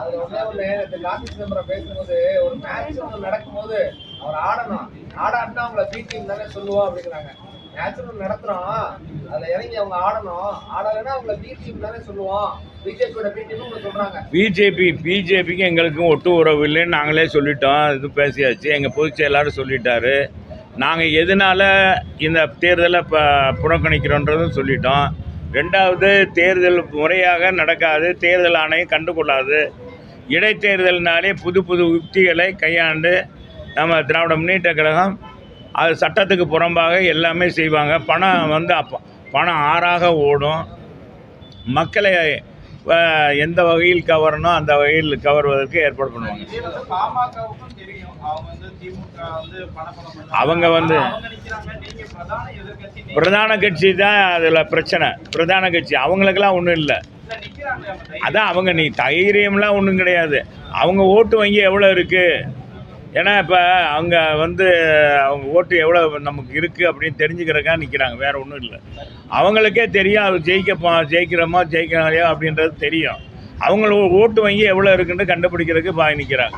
அதுல ஒண்ணே இந்த காந்தி சிதம்பரம் பேசும்போது ஒரு மேட்ச் நடக்கும்போது அவர் ஆடணும், ஆடாட்டினா அவங்கள பி டீம் தானே சொல்லுவோம் அப்படிங்கிறாங்க. மேட்ச் நடத்துறோம், அதுல இறங்கி அவங்க ஆடணும், ஆடலைன்னா அவங்கள பி டீம் தானே சொல்லுவோம், பிஜேபியோட பி டீம்னு சொல்றாங்க. பிஜேபிக்கு எங்களுக்கும் ஒட்டு உறவு இல்லைன்னு நாங்களே சொல்லிட்டோம். இது பேசியாச்சு. எங்கள் பொதுச் செயலாளர் சொல்லிட்டாரு. நாங்கள் எதனால இந்த தேர்தலை புறக்கணிக்கிறோன்றதும் சொல்லிட்டோம். ரெண்டாவது, தேர்தல் முறையாக நடக்காது, தேர்தல் ஆணையம் கண்டுகொள்ளாது. இடைத்தேர்தல்னாலே புது புது யுக்திகளை கையாண்டு நம்ம திராவிட முன்னேற்ற கழகம் அது சட்டத்துக்கு புறம்பாக எல்லாமே செய்வாங்க. பணம் ஆறாக ஓடும். மக்களை எந்த வகையில் கவரணும் அந்த வகையில் கவர்வதற்கு ஏற்பாடு பண்ணுவாங்க. அவங்க பிரதான கட்சி தான் அதில் பிரச்சனை. பிரதான கட்சி அவங்களுக்கெல்லாம் ஒன்றும் இல்லை. அதான் அவங்க தைரியம்லாம் ஒன்றும் கிடையாது. அவங்க ஓட்டு வங்கி எவ்வளோ இருக்குது, ஏன்னா இப்போ அவங்க அவங்க ஓட்டு எவ்வளோ நமக்கு இருக்குது அப்படின்னு தெரிஞ்சுக்கிறக்காக நிற்கிறாங்க, வேறு ஒன்றும் இல்லை. அவங்களுக்கே தெரியும் அது ஜெயிக்கிறோமோ ஜெயிக்கலையோ அப்படின்றது தெரியும். அவங்களோட ஓட்டு வங்கி எவ்வளோ இருக்குன்னு கண்டுபிடிக்கிறதுக்கு நிற்கிறாங்க.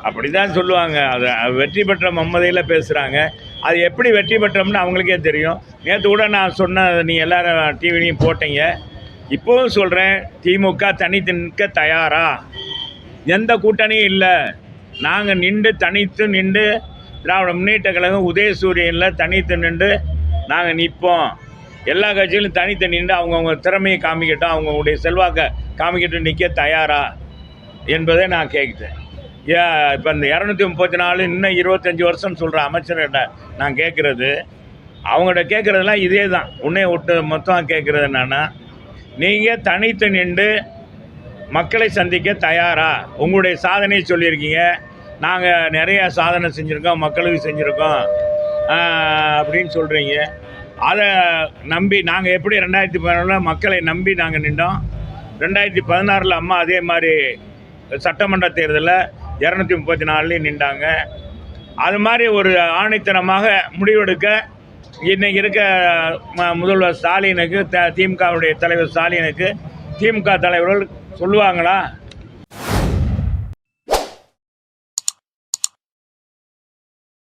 அப்படிதான் சொல்லுவாங்க. அதை வெற்றி பெற்ற மம்மதையில் பேசுகிறாங்க. அது எப்படி வெற்றி பெற்றோம்னு அவங்களுக்கே தெரியும். நேற்று கூட நான் சொன்ன, நீ எல்லாரும் டிவிலையும் போட்டீங்க. இப்போவும் சொல்கிறேன், திமுக தனித்து நிற்க தயாரா? எந்த கூட்டணியும் இல்லை. நாங்கள் தனித்து நின்று திராவிட முன்னேற்ற கழகம் உதயசூரியனில் தனித்து நின்று நாங்கள் நிற்போம். எல்லா கட்சிகளும் தனித்து நின்று அவங்கவுங்க திறமையை காமிக்கட்டும், அவங்களுடைய செல்வாக்கை காமிக்கட்டும், நிற்க தயாரா என்பதை நான் கேட்குறேன். இப்போ இந்த 234 இன்னும் 25 வருஷம் சொல்கிற அமைச்சர்கிட்ட நான் கேட்குறது, அவங்கள்ட்ட கேட்குறதுலாம் இதே தான். உன்னே விட்டு மொத்தம் கேட்குறது என்னென்னா, நீங்கள் தனித்து நின்று மக்களை சந்திக்க தயாரா? உங்களுடைய சாதனையை சொல்லியிருக்கீங்க, நாங்கள் நிறையா சாதனை செஞ்சுருக்கோம், மக்களுக்கு செஞ்சுருக்கோம் அப்படின்னு சொல்கிறீங்க. அதை நம்பி நாங்கள் எப்படி 2014 மக்களை நம்பி நாங்கள் நின்றோம். 2016 அம்மா அதே மாதிரி சட்டமன்ற தேர்தலில் 234 நின்றாங்க. அது மாதிரி ஒரு ஆணைத்தனமாக முடிவெடுக்க இன்றைக்கி இருக்க முதல்வர் ஸ்டாலினுக்கு, திமுகவுடைய தலைவர் ஸ்டாலினுக்கு திமுக தலைவர்கள் சொல்லுவாங்களா?